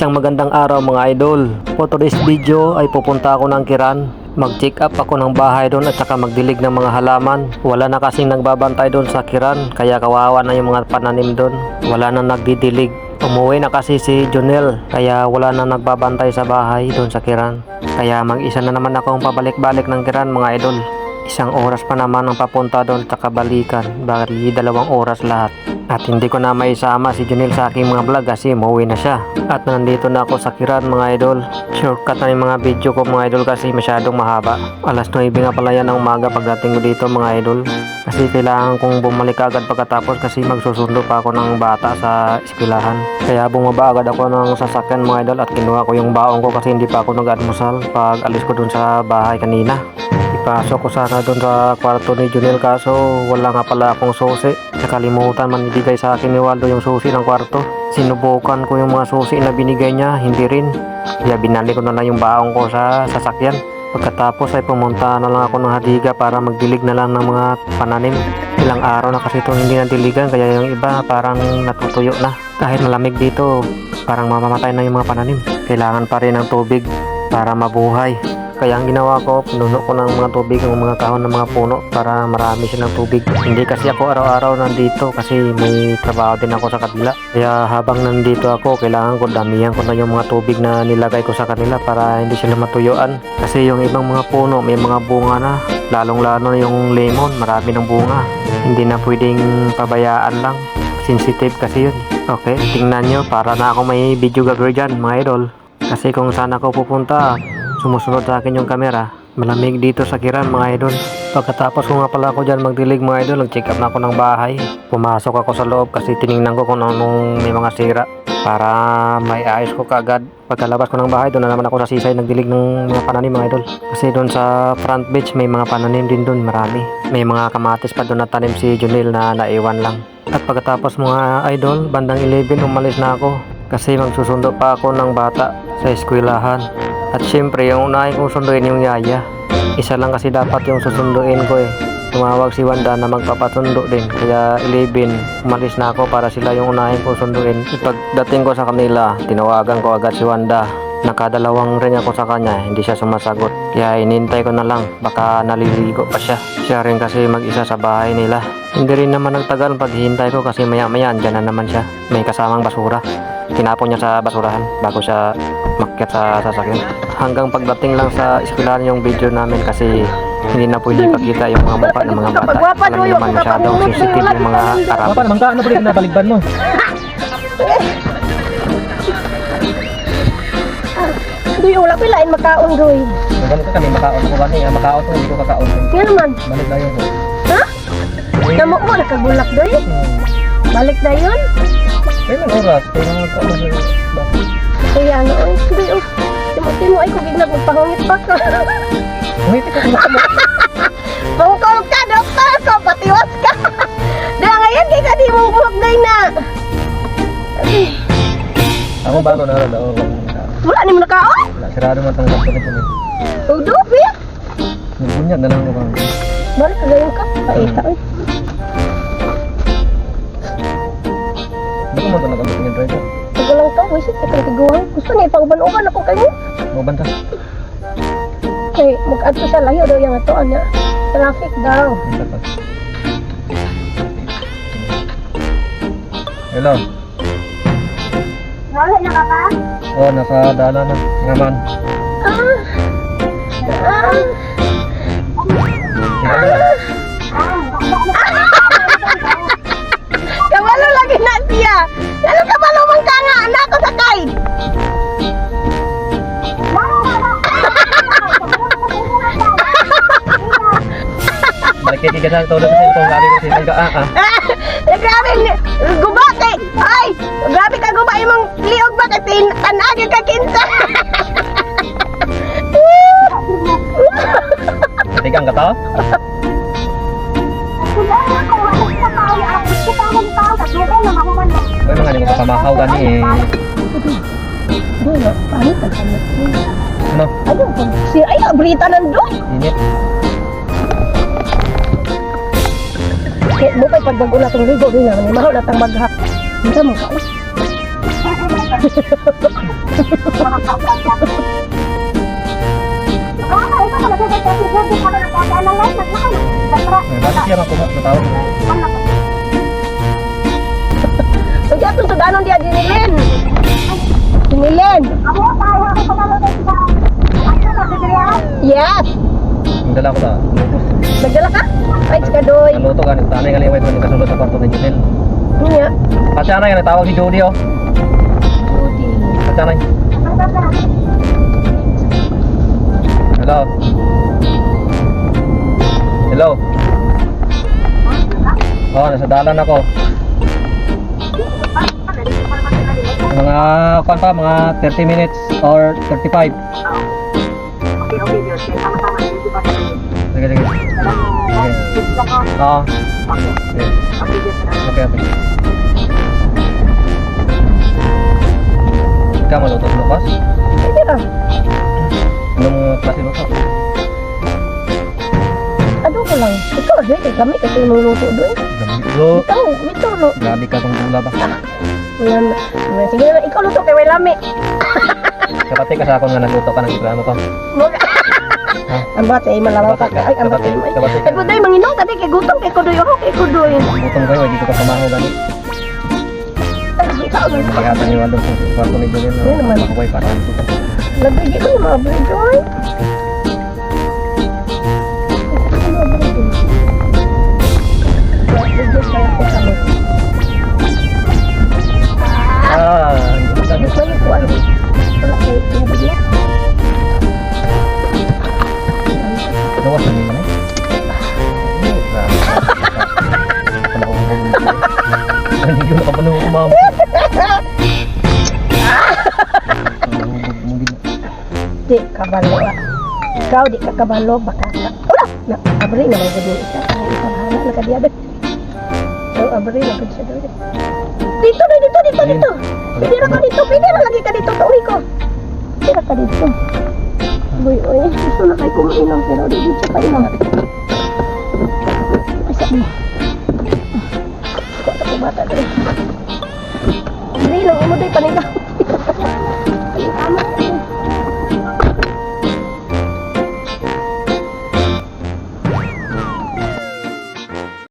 Isang magandang araw mga idol. For today's video ay pupunta ako ng Kiran. Mag-check up ako ng bahay doon at saka magdilig ng mga halaman. Wala na kasing nagbabantay doon sa Kiran, kaya kawawa na yung mga pananim doon. Wala na nagdidilig. Umuwi na kasi si Jonel, kaya wala na nagbabantay sa bahay doon sa Kiran. Kaya mag-isa na naman akong pabalik-balik ng Kiran mga idol. Isang oras pa naman ang papunta doon at saka balikan. Bali 2 oras lahat. At hindi ko na maisama si Jonel sa aking mga vlog kasi umuwi na siya. At nandito na ako sa Kiran mga idol. Shortcut na yung mga video ko mga idol kasi masyadong mahaba. Alas 9 nga pala yan ng umaga pagdating ko dito mga idol. Kasi kailangan kong bumalik agad pagkatapos kasi magsusundo pa ako ng bata sa eskwelahan. Kaya bumaba agad ako ng sasakyan mga idol at kinuha ko yung baong ko kasi hindi pa ako nag-almusal pag alis ko dun sa bahay kanina. Ipasok ko sana doon sa kwarto ni Jonel kaso wala nga pala akong susi. Nakalimutan man ibigay sa akin ni Waldo yung susi ng kwarto. Sinubukan ko yung mga susi na binigay niya, hindi rin. Kaya binalik ko na lang yung baong ko sa sasakyan. Pagkatapos ay pumunta na lang ako ng Hadiga para magdilig na lang ng mga pananim. Ilang araw na kasi itong hindi nadiligan kaya yung iba parang natutuyo na. Kahit malamig dito parang mamamatay na yung mga pananim. Kailangan pa rin ng tubig para mabuhay. Kaya ang ginawa ko, pinuno ko ng mga tubig ng mga kahon ng mga puno para marami silang tubig. Hindi kasi ako araw-araw nandito kasi may trabaho din ako sa kabila. Kaya habang nandito ako, kailangan ko damihan ko na yung mga tubig na nilagay ko sa kanila para hindi sila matuyuan. Kasi yung ibang mga puno may mga bunga na, lalong-lalo na yung lemon, marami ng bunga. Hindi na pwedeng pabayaan lang. Sensitive kasi yun. Okay, tingnan nyo para na ako may video gagawin dyan mga idol. Kasi kung saan ako pupunta, sumusunod sa akin yung camera. Malamig dito sa Kiran mga idol. Pagkatapos ko nga pala ako dyan magdilig mga idol, nag-check up na ako ng bahay. Pumasok ako sa loob kasi tiningnan ko kung anong may mga sira para may ayos ko kaagad. Pagkalabas ko ng bahay, doon na naman ako sa sisay nagdilig ng mga pananim mga idol. Kasi doon sa front beach may mga pananim din doon, marami. May mga kamatis pa doon na tanim si Jonel na naiwan lang. At pagkatapos mga idol, bandang 11 umalis na ako. Kasi magsusundo pa ako ng bata sa eskwelahan. At syempre yung unahin kong sunduin yung yaya. Isa lang kasi dapat yung susunduin ko eh. Tumawag si Wanda na magpapasundo din. Kaya 11 umalis na ako para sila yung unahin kong sunduin. Pagdating ko sa kanila, tinawagan ko agad si Wanda. Nakadalawang ring ako sa kanya, hindi siya sumasagot. Kaya inintay ko na lang, baka naliligo pa siya. Siya rin kasi mag-isa sa bahay nila. Hindi rin naman nagtagal paghihintay ko kasi maya-maya andyan na naman siya. May kasamang basura. Tinapon niya sa basurahan bago siya makyat sa sasakyan. Hanggang pagdating lang sa eskwelahan yung video namin kasi hindi na pwede ipakita yung mga mukha ng mga bata. Alam niyo man masyadong sensitive yung mga Arab. Apa naman ka? Ano pwede na baligban mo? Doy, wala pa lain makaon, Doy. Ganun ka kami makaon ako gani, makaon to hindi ko kakaon. Nga naman. Balik na yun. Ha? Namo mo nakagulak, Doy. Balik na yun. Kaya ng oras, kaya nga ka ba? Kaya ano, ay, Doy, oh. Timo ay kung giglag magpahungit pa ka. Umiti ka kung mo. Pangkol ka, doktor ko, patiwas ka. Dahil ngayon, kaya ka di mo buhok, Doy na. Ako bago na rin, ako. Wala ni mo nakaon? Wala, sirado mo itong laptop ito. Udo, Pia. Nagbunyag na lang ako. Balik ka gayon ka. Paita, oy. Bago mo ito nakabot ng driver? Tagal lang to, wisit, itong tiguan. Gusto niya, ipauban-uban ako kayo. Mau banta? Okay, mag-add ko siya layo daw yung atoan niya. Traffic daw. Hello? Wala na ka ka? Oh, nasa dala na. Ngaman. Kabalo lagi na siya. Lalo kabalo man ka nga, anak ko sakay. Balik kayo tiga sa todo sa ito. Sabi ko siya ka Grabe, guba kay. Ay, grabe ka guba imong liog ba kay tanagin ka kinsa. Tigang ka to? Ay, mga hindi mo kapamahaw gani eh. Doon, paano ka sa Ano? Ayun, si ay, brita nandun. Init. Kaya mo pa'y pagbago na itong ligo rin naman. Mahal na itang maghap. Hindi mo ka. Bakit siya matawag? Sige, atong sudanon dia dinilin. Dinilin. Yes. Ang dala ko ta. Nagdala ka? Ay, skadoy. Naluto ka, tanay kaliway mo ni kasulod sa kwarto ni Junel. Niya. Patsanay, natawag si Jody oh. Patsanay. Hello. Hello. Oh, nasa dalan ako. Mga kuan pa, mga 30 minutes or 35. Sige, sige. Oo. Okay, okay. Ikaw maluto sa lupas? Hindi na. Anong klase luto? Ano ko lang. Ikaw, dito kami kasi mong luto doon. Lo, Ito, no. grabe ka tong gula ba? Sige na, ikaw luto kay may lami. Kapati ka sa ako nga nagluto ka ng ibramo ko. Ang bata ay malawang ka. Ay, ang bata ay Kapati Kay Kudoy, manginong ka kay gutom kay Kudoy. Ako kay Kudoy. Butong kayo, hindi ko pa pamaho gani. Ikaw, man. Pagkatan niyo doon sa kwarto ni Julian. Ano naman? Makukuhay para ang tuto. Nabigay ko yung mga Joy. Hindi ko sabi. Ito yung kuwan. Wala kayo pinabigyan. Gawas na nila. Wala ko kung hindi ko nakapalang kumama. Di kabalo. Ikaw di ka kabalo baka ka. Wala. Na abri na may gudin isa. Ay isa bahala na kadiabe. So abri na pud siya doon. Dito. Pwede ra ka dito. Pwede ra lagi ka dito. Tuwi ko. Pwede ra ka dito. Uy, gusto na kayo kumain lang pero di dito pa ilang. Ay sabi.